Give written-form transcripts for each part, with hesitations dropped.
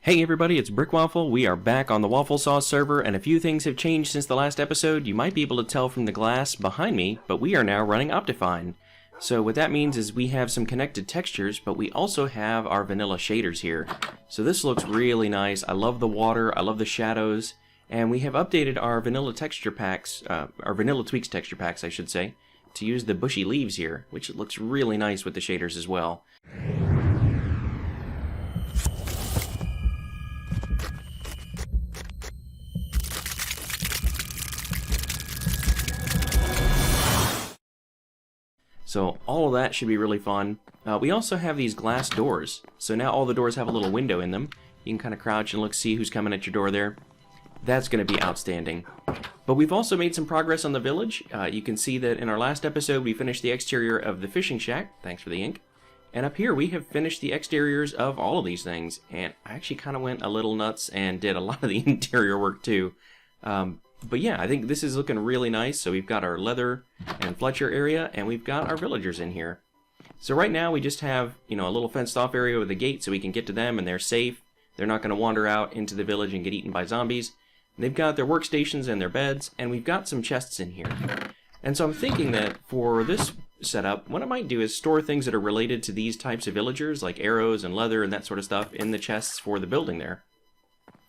Hey everybody, it's Brickwaffle. We are back on the Wafflesauce server, and a few things have changed since the last episode. You might be able to tell from the glass behind me, but we are now running Optifine. So what that means is we have some connected textures, but we also have our vanilla shaders here. So this looks really nice. I love the water, I love the shadows, and we have updated our vanilla texture packs, our vanilla tweaks texture packs, I should say, to use the bushy leaves here, which looks really nice with the shaders as well. So all of that should be really fun. We also have these glass doors. So now all the doors have a little window in them. You can kind of crouch and look, see who's coming at your door there. That's going to be outstanding. But we've also made some progress on the village. You can see that in our last episode we finished the exterior of the fishing shack. Thanks for the ink. And up here we have finished the exteriors of all of these things. And I actually kind of went a little nuts and did a lot of the interior work too. But yeah, I think this is looking really nice. So we've got our leather and Fletcher area, and we've got our villagers in here. So right now we just have, a little fenced off area with a gate so we can get to them and they're safe. They're not going to wander out into the village and get eaten by zombies. They've got their workstations and their beds, and we've got some chests in here. And so I'm thinking that for this setup, what I might do is store things that are related to these types of villagers, like arrows and leather and that sort of stuff, in the chests for the building there.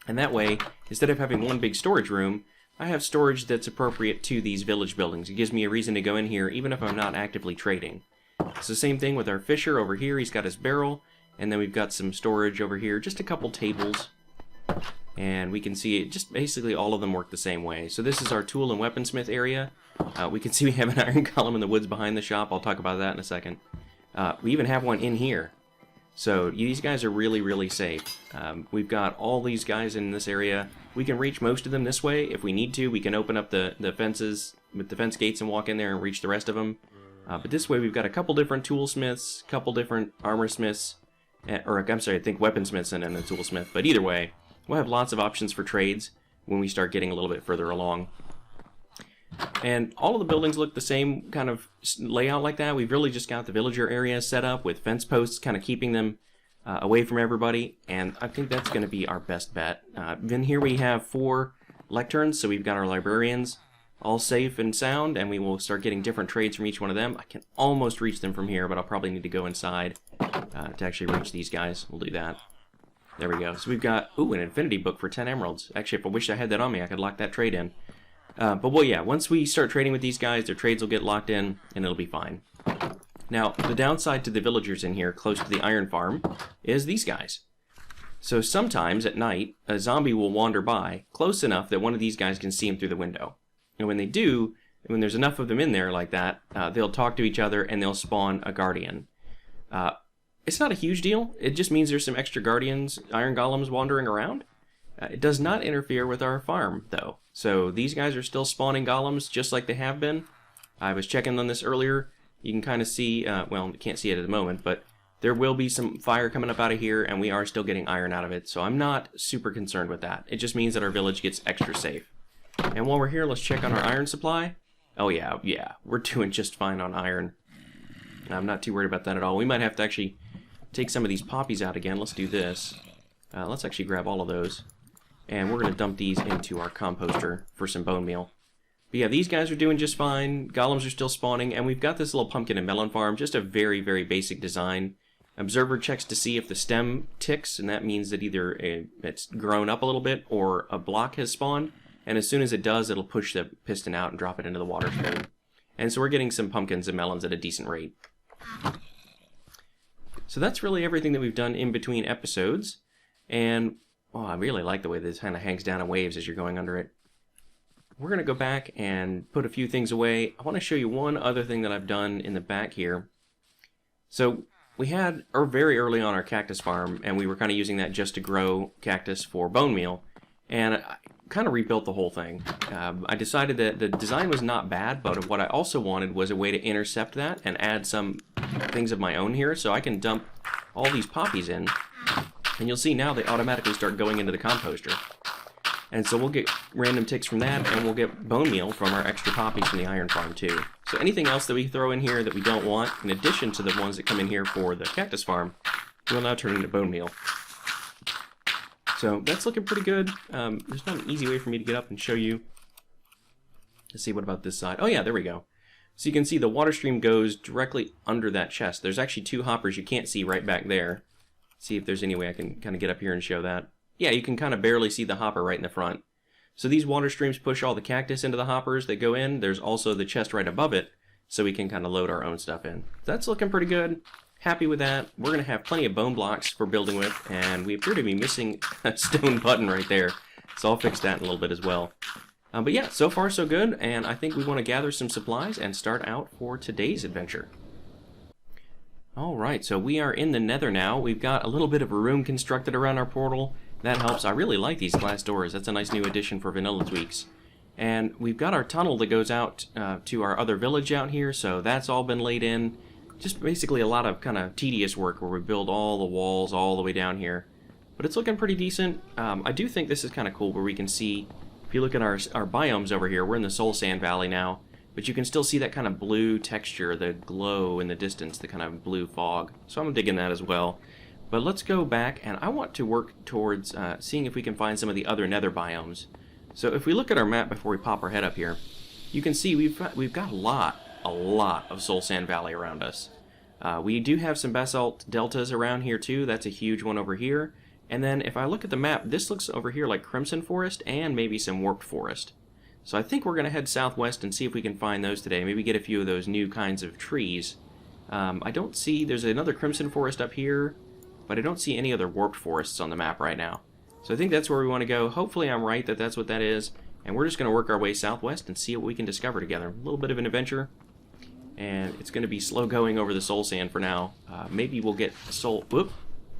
And that way, instead of having one big storage room, I have storage that's appropriate to these village buildings. It gives me a reason to go in here even if I'm not actively trading. It's the same thing with our fisher over here. He's got his barrel, and then we've got some storage over here, just a couple tables. And we can see it, just basically all of them work the same way. So this is our tool and weaponsmith area. We can see we have an iron column in the woods behind the shop. I'll talk about that in a second. We even have one in here. So these guys are really, really safe. We've got all these guys in this area. We can reach most of them this way. If we need to, we can open up the fences with the fence gates and walk in there and reach the rest of them. But this way we've got a couple different toolsmiths, couple different armor smiths, or I'm sorry, I think weaponsmiths and then a toolsmith. But either way, we'll have lots of options for trades when we start getting a little bit further along. And all of the buildings look the same kind of layout like that. We've really just got the villager area set up with fence posts kind of keeping them away from everybody, and I think that's going to be our best bet. Then here we have 4 lecterns, so we've got our librarians all safe and sound, and we will start getting different trades from each one of them. I can almost reach them from here, but I'll probably need to go inside to actually reach these guys. We'll do that. There we go. So we've got, ooh, an infinity book for 10 emeralds. Actually, if I wish I had that on me, I could lock that trade in. But well, yeah, once we start trading with these guys, their trades will get locked in, and it'll be fine. Now, the downside to the villagers in here, close to the iron farm, is these guys. So sometimes, at night, a zombie will wander by, close enough that one of these guys can see him through the window. And when they do, when there's enough of them in there like that, they'll talk to each other, and they'll spawn a guardian. It's not a huge deal. It just means there's some extra guardians, iron golems, wandering around. It does not interfere with our farm, though. So these guys are still spawning golems just like they have been. I was checking on this earlier. You can kind of see, well, you can't see it at the moment, but there will be some fire coming up out of here, and we are still getting iron out of it. So I'm not super concerned with that. It just means that our village gets extra safe. And while we're here, let's check on our iron supply. Oh yeah, we're doing just fine on iron. I'm not too worried about that at all. We might have to actually take some of these poppies out again. Let's do this. Let's actually grab all of those. And we're going to dump these into our composter for some bone meal. But yeah, these guys are doing just fine. Golems are still spawning. And we've got this little pumpkin and melon farm. Just a very, very basic design. Observer checks to see if the stem ticks. And that means that either it's grown up a little bit or a block has spawned. And as soon as it does, it'll push the piston out and drop it into the water stream. And so we're getting some pumpkins and melons at a decent rate. So that's really everything that we've done in between episodes. And oh, I really like the way this kind of hangs down in waves as you're going under it. We're going to go back and put a few things away. I want to show you one other thing that I've done in the back here. So we had very early on our cactus farm, and we were kind of using that just to grow cactus for bone meal. And I kind of rebuilt the whole thing. I decided that the design was not bad, but what I also wanted was a way to intercept that and add some things of my own here. So I can dump all these poppies in. And you'll see now they automatically start going into the composter. And so we'll get random ticks from that, and we'll get bone meal from our extra poppies from the iron farm too. So anything else that we throw in here that we don't want, in addition to the ones that come in here for the cactus farm, will now turn into bone meal. So that's looking pretty good. There's not an easy way for me to get up and show you. Let's see, what about this side? Oh yeah, there we go. So you can see the water stream goes directly under that chest. There's actually 2 hoppers you can't see right back there. See if there's any way I can kind of get up here and show that. Yeah, you can kind of barely see the hopper right in the front. So these water streams push all the cactus into the hoppers that go in. There's also the chest right above it, so we can kind of load our own stuff in. That's looking pretty good. Happy with that. We're going to have plenty of bone blocks for building with, and we appear to be missing a stone button right there. So I'll fix that in a little bit as well. But yeah, so far so good, and I think we want to gather some supplies and start out for today's adventure. Alright, so we are in the nether now. We've got a little bit of a room constructed around our portal. That helps. I really like these glass doors. That's a nice new addition for Vanilla Tweaks. And we've got our tunnel that goes out to our other village out here, so that's all been laid in. Just basically a lot of kind of tedious work where we build all the walls all the way down here. But it's looking pretty decent. I do think this is kind of cool where we can see, if you look at our biomes over here, we're in the Soul Sand Valley now, but you can still see that kind of blue texture, the glow in the distance, the kind of blue fog. So I'm digging that as well. But let's go back, and I want to work towards seeing if we can find some of the other nether biomes. So if we look at our map before we pop our head up here, you can see we've got a lot of Soul Sand Valley around us. We do have some basalt deltas around here too. That's a huge one over here. And then if I look at the map, this looks over here like Crimson Forest and maybe some Warped Forest. So I think we're going to head southwest and see if we can find those today. Maybe get a few of those new kinds of trees. I don't see, there's another Crimson Forest up here, but I don't see any other Warped Forests on the map right now. So I think that's where we want to go. Hopefully I'm right that that's what that is. And we're just going to work our way southwest and see what we can discover together. A little bit of an adventure. And it's going to be slow going over the soul sand for now. Maybe we'll get soul... Whoop!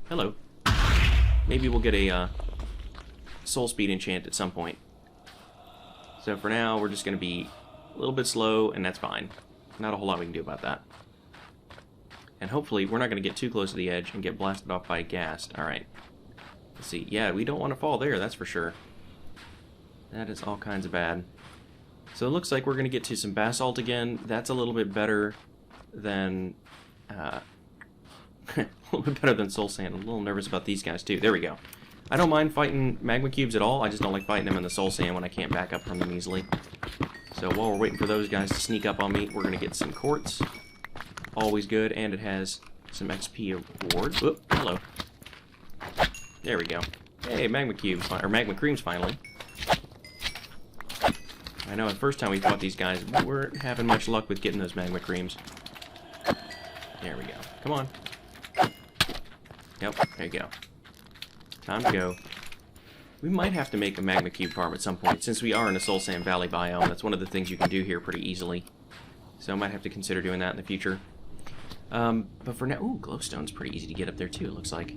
Hello. Maybe we'll get a soul speed enchant at some point. So for now, we're just going to be a little bit slow, and that's fine. Not a whole lot we can do about that. And hopefully, we're not going to get too close to the edge and get blasted off by a ghast. Alright. Let's see. Yeah, we don't want to fall there, that's for sure. That is all kinds of bad. So it looks like we're going to get to some basalt again. That's a little bit better than... a little bit better than soul sand. I'm a little nervous about these guys too. There we go. I don't mind fighting magma cubes at all. I just don't like fighting them in the soul sand when I can't back up from them easily. So while we're waiting for those guys to sneak up on me, we're going to get some quartz. Always good, and it has some XP award. Whoop, hello. There we go. Hey, magma cubes, or magma creams finally. I know the first time we fought these guys, we weren't having much luck with getting those magma creams. There we go. Come on. Yep, there you go. Time to go. We might have to make a magma cube farm at some point, since we are in a Soul Sand Valley biome. That's one of the things you can do here pretty easily. So I might have to consider doing that in the future. But for now... Ooh, glowstone's pretty easy to get up there too, it looks like.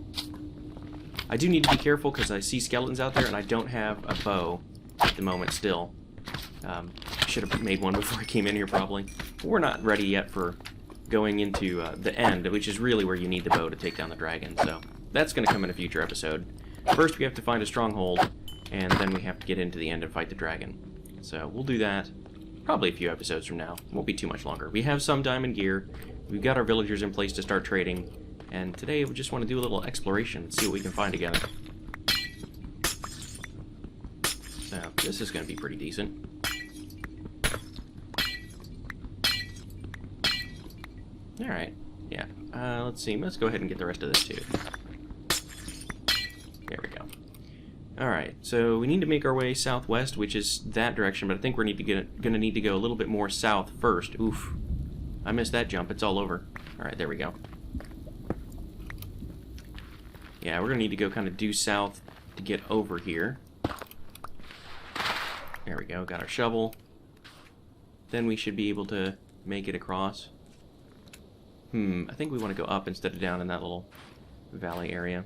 I do need to be careful because I see skeletons out there and I don't have a bow at the moment still. Should have made one before I came in here probably. But we're not ready yet for going into the end, which is really where you need the bow to take down the dragon. So that's going to come in a future episode. First we have to find a stronghold, and then we have to get into the end and fight the dragon. So we'll do that probably a few episodes from now. It won't be too much longer. We have some diamond gear. We've got our villagers in place to start trading. And today we just want to do a little exploration, see what we can find together. So this is going to be pretty decent. Alright, yeah. Let's see, let's go ahead and get the rest of this too. There we go. Alright, so we need to make our way southwest, which is that direction, but I think we're gonna need to go a little bit more south first. Oof. I missed that jump, it's all over. Alright, there we go. Yeah, we're gonna need to go kind of due south to get over here. There we go, got our shovel. Then we should be able to make it across. I think we want to go up instead of down in that little valley area.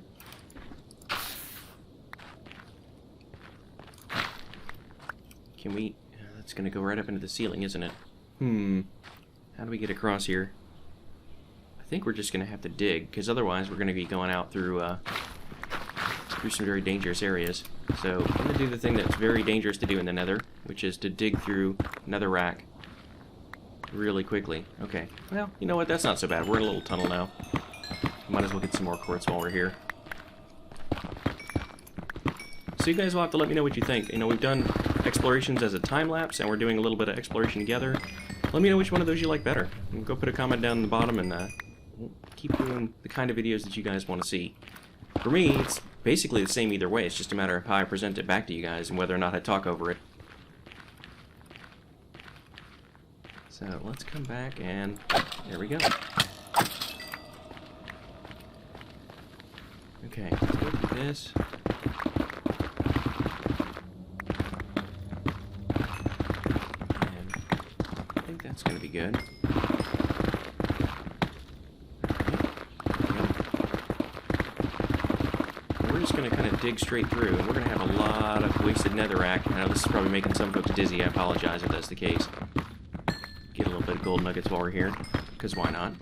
Can we... That's going to go right up into the ceiling, isn't it? How do we get across here? I think we're just going to have to dig, because otherwise we're going to be going out through some very dangerous areas. So I'm going to do the thing that's very dangerous to do in the nether, which is to dig through netherrack really quickly. Okay, well, you know what, that's not so bad. We're in a little tunnel now. Might as well get some more quartz while we're here. So you guys will have to let me know what you think. You know, we've done explorations as a time-lapse, and we're doing a little bit of exploration together. Let me know which one of those you like better. And go put a comment down in the bottom, and we'll keep doing the kind of videos that you guys want to see. For me, it's basically the same either way. It's just a matter of how I present it back to you guys and whether or not I talk over it. So let's come back, and there we go. Okay, let's go through this. And I think that's going to be good. We're just going to kind of dig straight through, and we're going to have a lot of wasted netherrack. I know this is probably making some folks dizzy. I apologize if that's the case. Get a little bit of gold nuggets while we're here, because why not?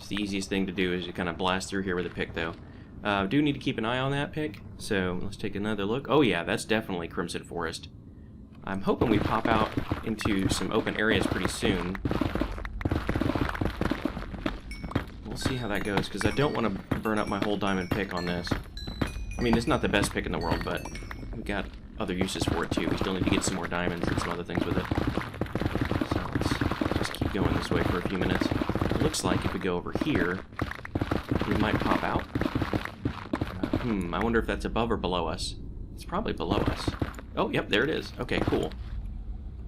The easiest thing to do is to kind of blast through here with a pick, though. Do need to keep an eye on that pick, so let's take another look. Oh yeah, that's definitely Crimson Forest. I'm hoping we pop out into some open areas pretty soon. We'll see how that goes, because I don't want to burn up my whole diamond pick on this. I mean, it's not the best pick in the world, but we got other uses for it too. We still need to get some more diamonds and some other things with it. So let's just keep going this way for a few minutes. Looks like if we go over here, we might pop out. I wonder if that's above or below us. It's probably below us. Oh, yep, there it is. Okay, cool.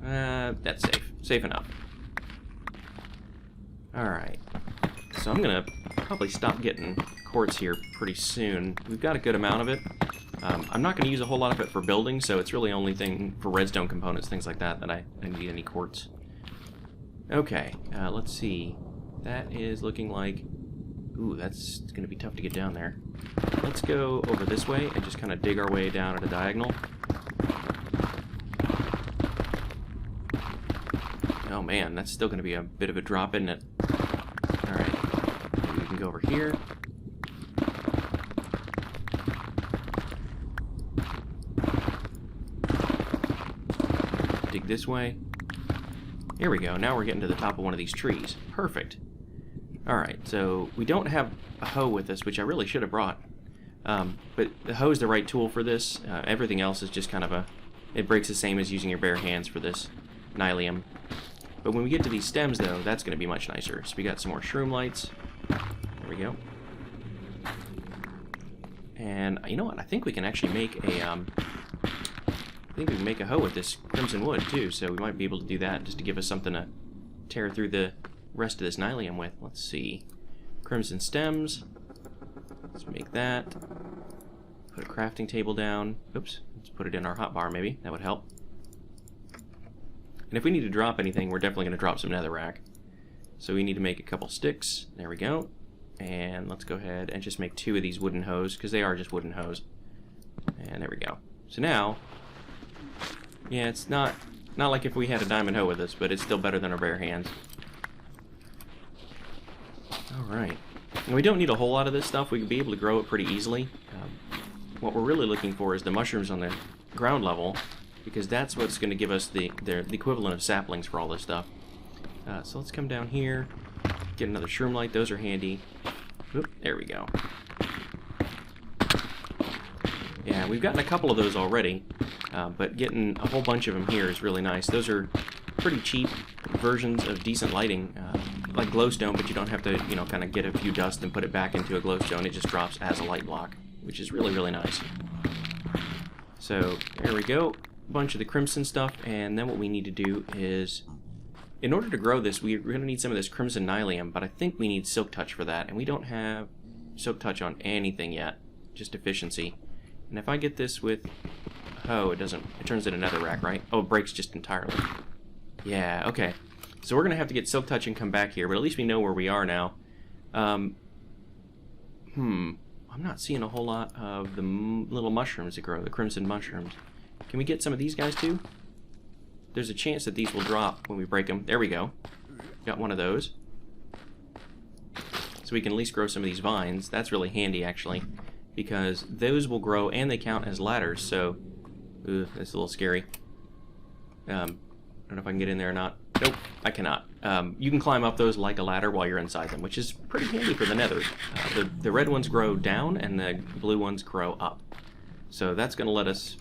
That's safe. Safe enough. Alright. So I'm going to probably stop getting quartz here pretty soon. We've got a good amount of it. I'm not going to use a whole lot of it for building, so it's really only thing for redstone components, things like that, that I need any quartz. Okay, let's see. That is looking like... Ooh, that's going to be tough to get down there. Let's go over this way and just kind of dig our way down at a diagonal. Oh man, that's still going to be a bit of a drop, isn't it? Alright, maybe we can go over here. Dig this way. Here we go, now we're getting to the top of one of these trees. Perfect. Alright, so we don't have a hoe with us, which I really should have brought. But the hoe is the right tool for this. Everything else is just kind of it breaks the same as using your bare hands for this nylium. But when we get to these stems, though, that's going to be much nicer. So we got some more shroom lights. There we go. And you know what? I think we can actually make a hoe with this crimson wood too. So we might be able to do that just to give us something to tear through the rest of this nylium with. Let's see. Crimson stems. Let's make that. Put a crafting table down. Oops. Let's put it in our hotbar maybe. That would help. And if we need to drop anything, we're definitely going to drop some netherrack. So we need to make a couple sticks. There we go. And let's go ahead and just make 2 of these wooden hoes, because they are just wooden hoes. And there we go. So now, yeah, it's not like if we had a diamond hoe with us, but it's still better than our bare hands. Alright. And we don't need a whole lot of this stuff. We can be able to grow it pretty easily. What we're really looking for is the mushrooms on the ground level, because that's what's going to give us the equivalent of saplings for all this stuff. So let's come down here, get another shroom light. Those are handy. Oop, there we go. Yeah, we've gotten a couple of those already, but getting a whole bunch of them here is really nice. Those are pretty cheap versions of decent lighting, like glowstone, but you don't have to, you know, kind of get a few dust and put it back into a glowstone. It just drops as a light block, which is really, really nice. So there we go. Bunch of the crimson stuff, and then what we need to do is, in order to grow this, we're going to need some of this crimson nylium, but I think we need silk touch for that, and we don't have silk touch on anything yet, just efficiency. And if I get this with a hoe, it turns into netherrack, right? Oh, it breaks just entirely. Yeah, okay. So we're going to have to get silk touch and come back here, but at least we know where we are now. I'm not seeing a whole lot of the little mushrooms that grow, the crimson mushrooms. Can we get some of these guys too? There's a chance that these will drop when we break them. There we go. Got one of those. So we can at least grow some of these vines. That's really handy, actually, because those will grow and they count as ladders, so... Ooh, that's a little scary. I don't know if I can get in there or not. Nope, I cannot. You can climb up those like a ladder while you're inside them, which is pretty handy for the nether. The red ones grow down, and the blue ones grow up. So that's going to let us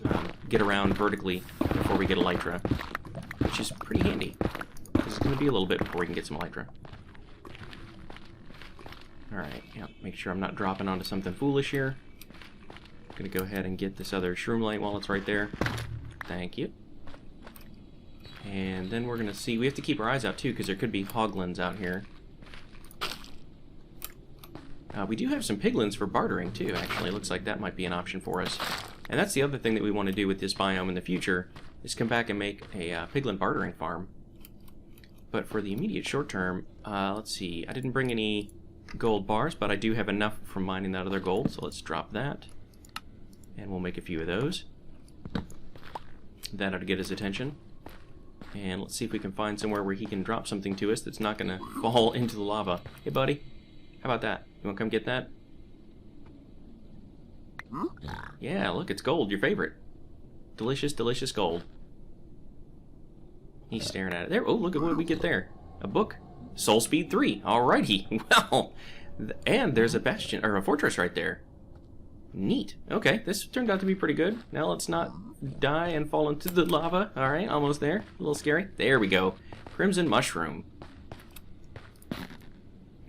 get around vertically before we get elytra, which is pretty handy. This is going to be a little bit before we can get some elytra. Alright, yeah, make sure I'm not dropping onto something foolish here. I'm going to go ahead and get this other shroom light while it's right there. Thank you. And then we're going to see, we have to keep our eyes out too, because there could be hoglins out here. We do have some piglins for bartering too, actually. Looks like that might be an option for us. And that's the other thing that we want to do with this biome in the future, is come back and make a piglin bartering farm. But for the immediate short term, let's see, I didn't bring any gold bars, but I do have enough from mining that other gold, so let's drop that. And we'll make a few of those. That ought to get his attention. And let's see if we can find somewhere where he can drop something to us that's not going to fall into the lava. Hey, buddy. How about that? You want to come get that? Yeah, look, it's gold, your favorite. Delicious, delicious gold. He's staring at it. There. Oh, look at what we get there. A book. Soul Speed 3. Alrighty. Well, and there's a bastion, or a fortress right there. Neat. Okay, this turned out to be pretty good. Now let's not die and fall into the lava. Alright, almost there. A little scary. There we go. Crimson Mushroom.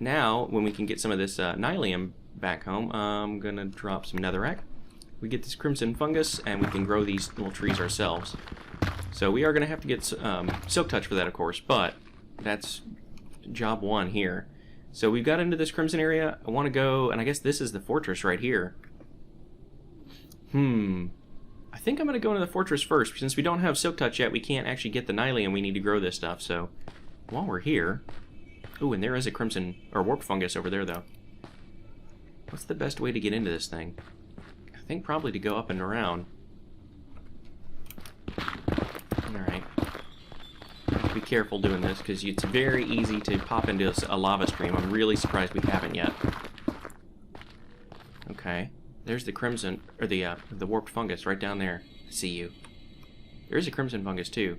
Now, when we can get some of this nylium back home, I'm going to drop some netherrack. We get this crimson fungus, and we can grow these little trees ourselves. So we are going to have to get silk touch for that, of course, but that's job one here. So we've got into this crimson area. I want to go, and I guess this is the fortress right here. I think I'm going to go into the fortress first. Since we don't have silk touch yet, we can't actually get the nylium we need to grow this stuff. So while we're here... Ooh, and there is a crimson, or warp fungus over there, though. What's the best way to get into this thing? I think probably to go up and around. Alright. Be careful doing this, because it's very easy to pop into a lava stream. I'm really surprised we haven't yet. Okay. There's the crimson, or the warped fungus right down there. I see you. There is a crimson fungus, too.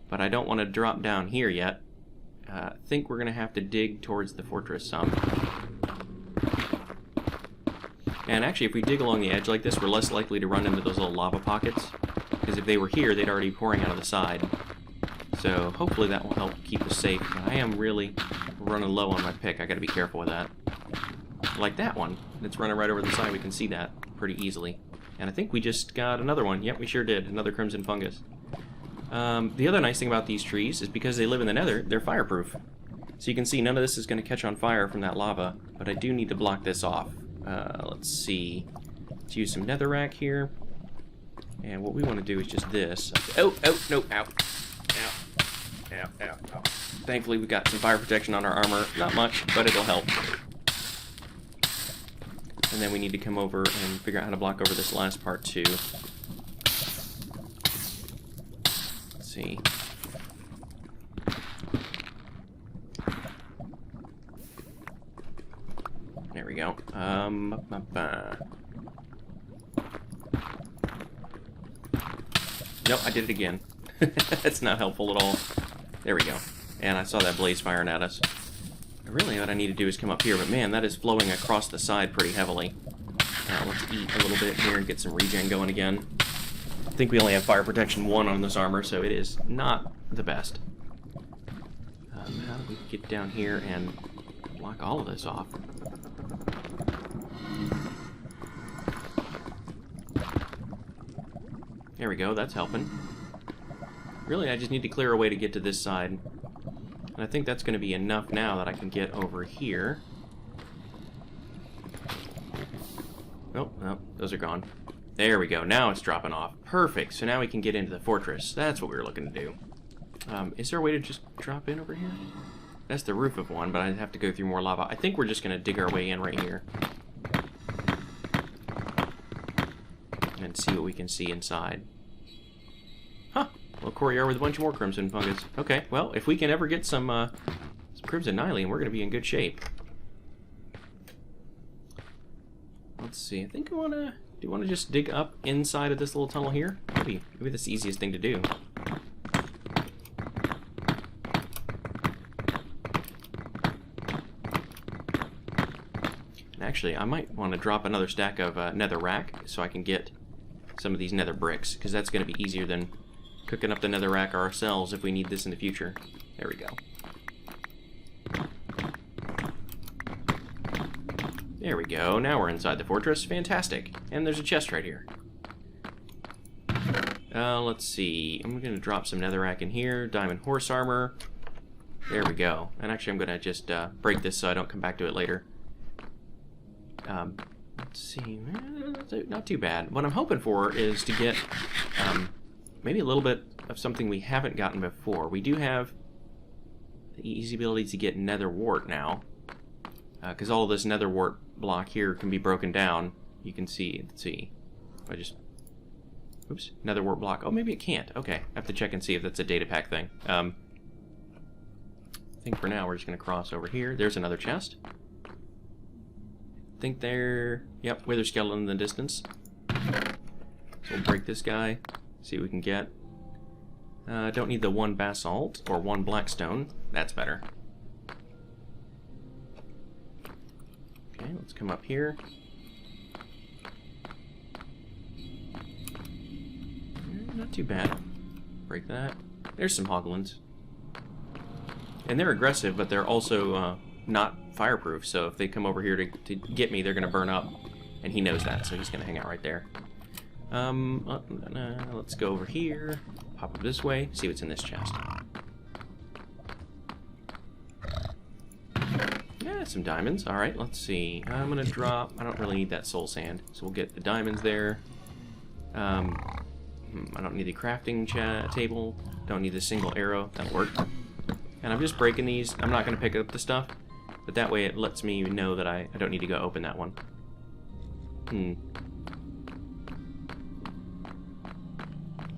But I don't want to drop down here yet. I think we're going to have to dig towards the fortress some. And actually, if we dig along the edge like this, we're less likely to run into those little lava pockets. Because if they were here, they'd already be pouring out of the side. So hopefully that will help keep us safe. But I am really running low on my pick. I got to be careful with that. Like that one. It's running right over the side. We can see that pretty easily. And I think we just got another one. Yep, we sure did. Another crimson fungus. The other nice thing about these trees is because they live in the nether, they're fireproof. So you can see none of this is going to catch on fire from that lava, but I do need to block this off. Let's see. Let's use some netherrack here. And what we want to do is just this. Oh, no, ow. Ow. Thankfully we got some fire protection on our armor. Not much, but it'll help. And then we need to come over and figure out how to block over this last part too. See. There we go. Nope, I did it again. That's not helpful at all. There we go. And I saw that blaze firing at us. Really, what I need to do is come up here, but man, that is flowing across the side pretty heavily. Let's eat a little bit here and get some regen going again. I think we only have fire protection 1 on this armor, so it is not the best. How do we get down here and block all of this off? There we go, that's helping. Really, I just need to clear a way to get to this side. And I think that's going to be enough now that I can get over here. Oh, no, those are gone. There we go. Now it's dropping off. Perfect. So now we can get into the fortress. That's what we were looking to do. Is there a way to just drop in over here? That's the roof of one, but I'd have to go through more lava. I think we're just going to dig our way in right here. And see what we can see inside. Huh. Well, courtyard with a bunch more crimson fungus. Okay, well, if we can ever get some crimson nylium, we're going to be in good shape. Let's see. I think I want to... Do you want to just dig up inside of this little tunnel here? Maybe that's the easiest thing to do. And actually, I might want to drop another stack of nether rack so I can get some of these nether bricks, because that's going to be easier than cooking up the nether rack ourselves if we need this in the future. There we go. There we go. Now we're inside the fortress. Fantastic. And there's a chest right here. Let's see. I'm going to drop some netherrack in here. Diamond horse armor. There we go. And actually, I'm going to just break this so I don't come back to it later. Let's see. Not too bad. What I'm hoping for is to get maybe a little bit of something we haven't gotten before. We do have the easy ability to get nether wart now. Because all of this nether wart block here can be broken down. You can see, let's see. I just, oops, nether wart block. Oh, maybe it can't. Okay, I have to check and see if that's a data pack thing. I think for now we're just going to cross over here. There's another chest. I think there, yep, wither skeleton in the distance. So we'll break this guy, see what we can get. Don't need the 1 basalt or 1 blackstone. That's better. Okay, let's come up here. Not too bad. Break that. There's some hoglins. And they're aggressive, but they're also not fireproof, so if they come over here to get me, they're going to burn up. And he knows that, so he's going to hang out right there. Let's go over here. Pop up this way, see what's in this chest. Yeah, some diamonds. Alright, let's see. I'm going to drop... I don't really need that soul sand, so we'll get the diamonds there. I don't need the crafting table. Don't need the single arrow. That'll work. And I'm just breaking these. I'm not going to pick up the stuff, but that way it lets me know that I don't need to go open that one.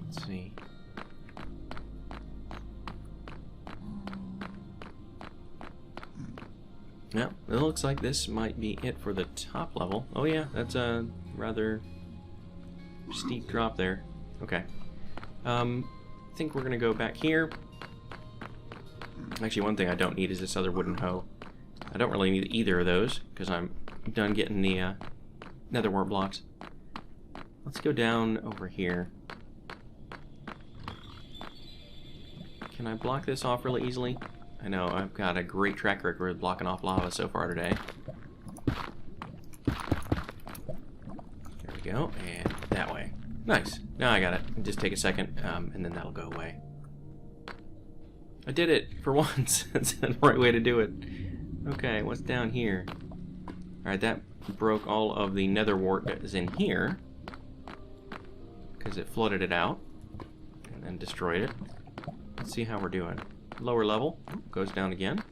Let's see. Yeah, it looks like this might be it for the top level. Oh yeah, that's a rather steep drop there. Okay. I think we're gonna go back here. Actually, one thing I don't need is this other wooden hoe. I don't really need either of those because I'm done getting the nether wart blocks. Let's go down over here. Can I block this off really easily? I know I've got a great track record of blocking off lava so far today. There we go, and that way. Nice. Now I got it. Just take a second, and then that'll go away. I did it for once. That's the right way to do it. Okay, what's down here? Alright, that broke all of the nether wart that is in here because it flooded it out and then destroyed it. Let's see how we're doing. Lower level goes down again.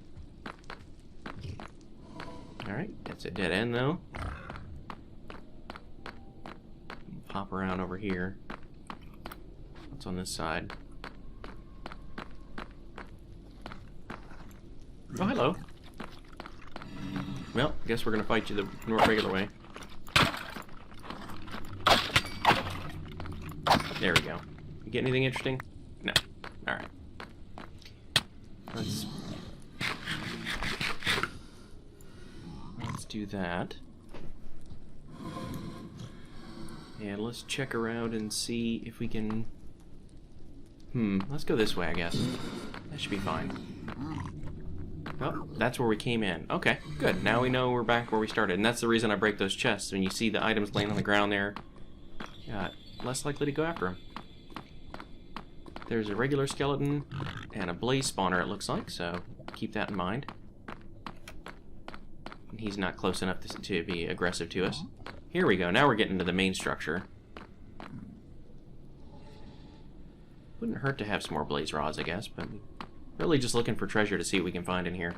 Alright, that's a dead end though. Hop around over here. What's on this side? Oh, hello. Well, I guess we're gonna fight you the regular way. There we go. You get anything interesting? No. Alright. Let's do that. And let's check around and see if we can... let's go this way, I guess. That should be fine. Oh, that's where we came in. Okay, good. Now we know we're back where we started. And that's the reason I break those chests. When you see the items laying on the ground there, less likely to go after them. There's a regular skeleton and a blaze spawner, it looks like, so keep that in mind. And he's not close enough to be aggressive to us. Here we go. Now we're getting to the main structure. Wouldn't hurt to have some more blaze rods, I guess, but really just looking for treasure to see what we can find in here.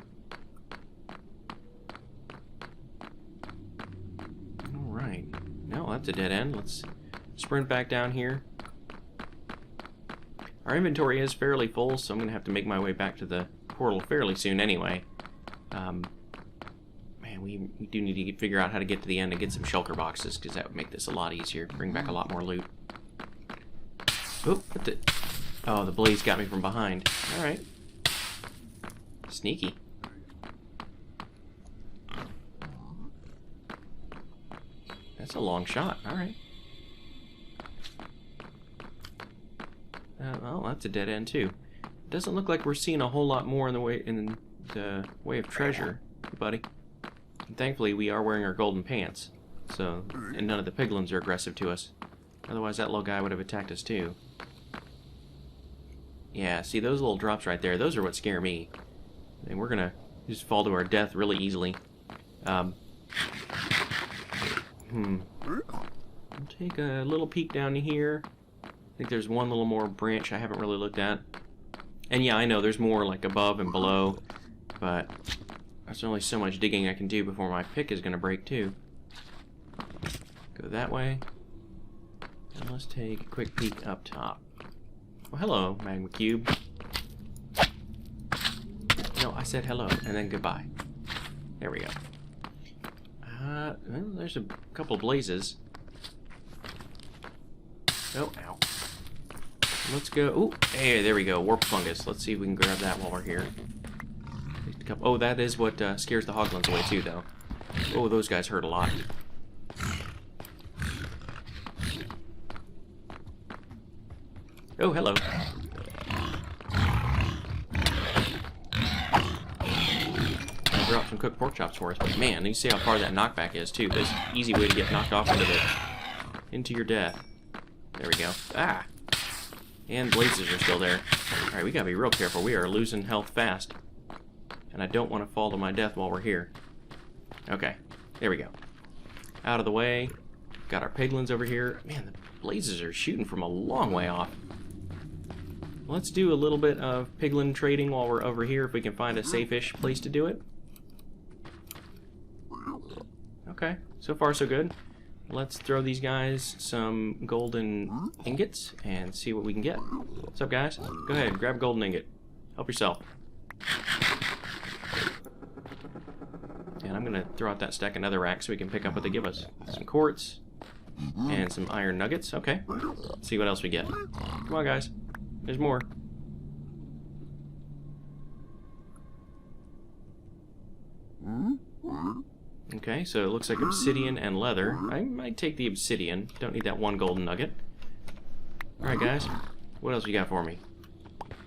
Alright. No, that's a dead end. Let's sprint back down here. Our inventory is fairly full, so I'm going to have to make my way back to the portal fairly soon anyway. Man, we do need to figure out how to get to the end and get some shulker boxes, because that would make this a lot easier. Bring back a lot more loot. Oop, oh, the blaze got me from behind. Alright. Sneaky. That's a long shot. All right. Well, that's a dead end too. Doesn't look like we're seeing a whole lot more in the way of treasure, buddy. And thankfully, we are wearing our golden pants, so and none of the piglins are aggressive to us. Otherwise, that little guy would have attacked us too. Yeah, see those little drops right there? Those are what scare me. And we're gonna just fall to our death really easily. I'll take a little peek down here. I think there's one little more branch I haven't really looked at. And yeah, I know there's more like above and below, but there's only so much digging I can do before my pick is gonna break too. Go that way. And let's take a quick peek up top. Well, hello, Magma Cube. No, I said hello, and then goodbye. There we go. Well, there's a couple blazes. Oh, ow. Let's go. Oh, hey, there we go. Warp fungus. Let's see if we can grab that while we're here. Oh, that is what scares the hoglins away too, though. Oh, those guys hurt a lot. Oh, hello. I dropped some cooked pork chops for us, but man, you see how far that knockback is too. There's an easy way to get knocked off into your death. There we go. Ah! And blazes are still there. Alright, we gotta be real careful. We are losing health fast. And I don't want to fall to my death while we're here. Okay, there we go. Out of the way. Got our piglins over here. Man, the blazes are shooting from a long way off. Let's do a little bit of piglin trading while we're over here if we can find a safe-ish place to do it. Okay, so far so good. Let's throw these guys some golden ingots and see what we can get. What's up, guys? Go ahead, grab a golden ingot. Help yourself. And I'm going to throw out that stack of netherrack so we can pick up what they give us. Some quartz and some iron nuggets. Okay, let's see what else we get. Come on, guys. There's more. Okay, so it looks like obsidian and leather. I might take the obsidian. Don't need that one golden nugget. Alright, guys. What else you got for me?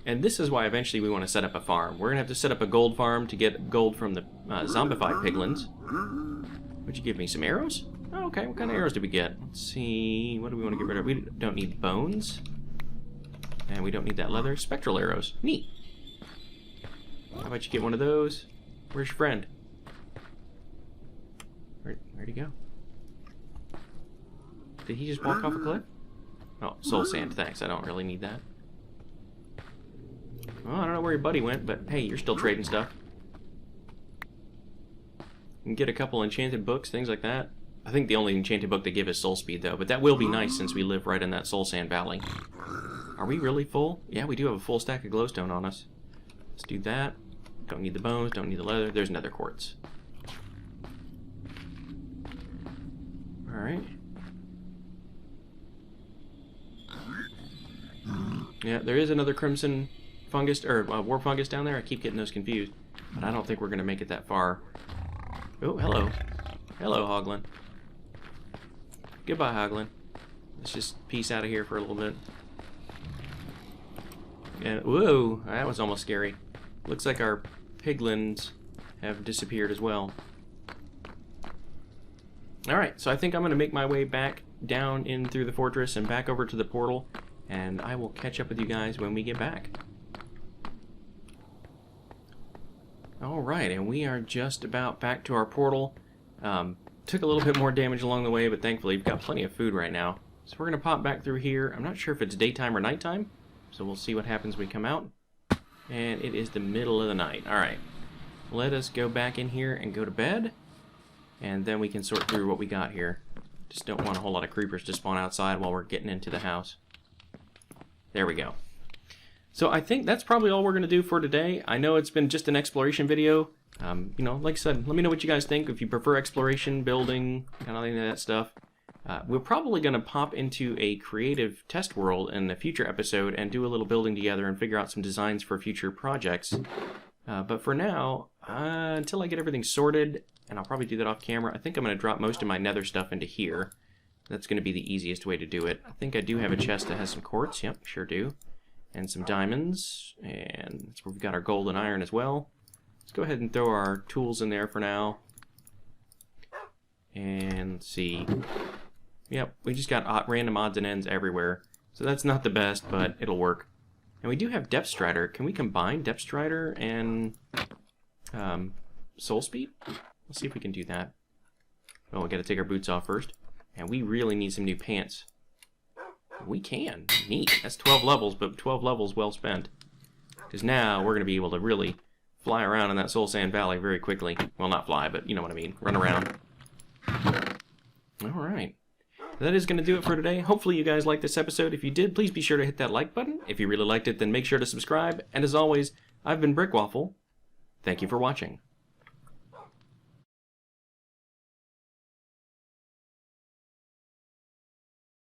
And this is why eventually we want to set up a farm. We're going to have to set up a gold farm to get gold from the zombified piglins. Would you give me some arrows? Oh, okay, what kind of arrows did we get? Let's see. What do we want to get rid of? We don't need bones. And we don't need that leather. Spectral arrows. Neat. How about you get one of those? Where's your friend? Where'd he go? Did he just walk off a cliff? Oh, soul sand, thanks. I don't really need that. Well, I don't know where your buddy went, but hey, you're still trading stuff. You can get a couple enchanted books, things like that. I think the only enchanted book they give is soul speed, though, but that will be nice since we live right in that soul sand valley. Are we really full? Yeah, we do have a full stack of glowstone on us. Let's do that. Don't need the bones, don't need the leather. There's nether quartz. Alright. Yeah, there is another crimson fungus, or warp fungus down there. I keep getting those confused. But I don't think we're going to make it that far. Oh, hello. Hello, Hoglin. Goodbye, Hoglin. Let's just peace out of here for a little bit. And, whoa, that was almost scary. Looks like our piglins have disappeared as well. Alright, so I think I'm going to make my way back down in through the fortress and back over to the portal, and I will catch up with you guys when we get back. Alright, and we are just about back to our portal. Took a little bit more damage along the way, but thankfully we've got plenty of food right now. So we're going to pop back through here. I'm not sure if it's daytime or nighttime, so we'll see what happens when we come out. And it is the middle of the night. Alright, let us go back in here and go to bed. And then we can sort through what we got here. Just don't want a whole lot of creepers to spawn outside while we're getting into the house. There we go. So I think that's probably all we're going to do for today. I know it's been just an exploration video. You know, like I said, let me know what you guys think. If you prefer exploration, building, kind of any of that stuff. We're probably going to pop into a creative test world in a future episode and do a little building together and figure out some designs for future projects. But for now, until I get everything sorted, and I'll probably do that off camera, I think I'm going to drop most of my nether stuff into here. That's going to be the easiest way to do it. I think I do have a chest that has some quartz. Yep, sure do. And some diamonds. And that's where we've got our gold and iron as well. Let's go ahead and throw our tools in there for now. And let's see. Yep, we just got random odds and ends everywhere. So that's not the best, but it'll work. And we do have Depth Strider. Can we combine Depth Strider and Soul Speed? Let's see if we can do that. Well, we got to take our boots off first. And we really need some new pants. We can. Neat. That's 12 levels, but 12 levels well spent. Because now we're going to be able to really fly around in that Soul Sand Valley very quickly. Well, not fly, but you know what I mean. Run around. Alright. That is going to do it for today. Hopefully you guys liked this episode. If you did, please be sure to hit that like button. If you really liked it, then make sure to subscribe. And as always, I've been Brick Waffle. Thank you for watching.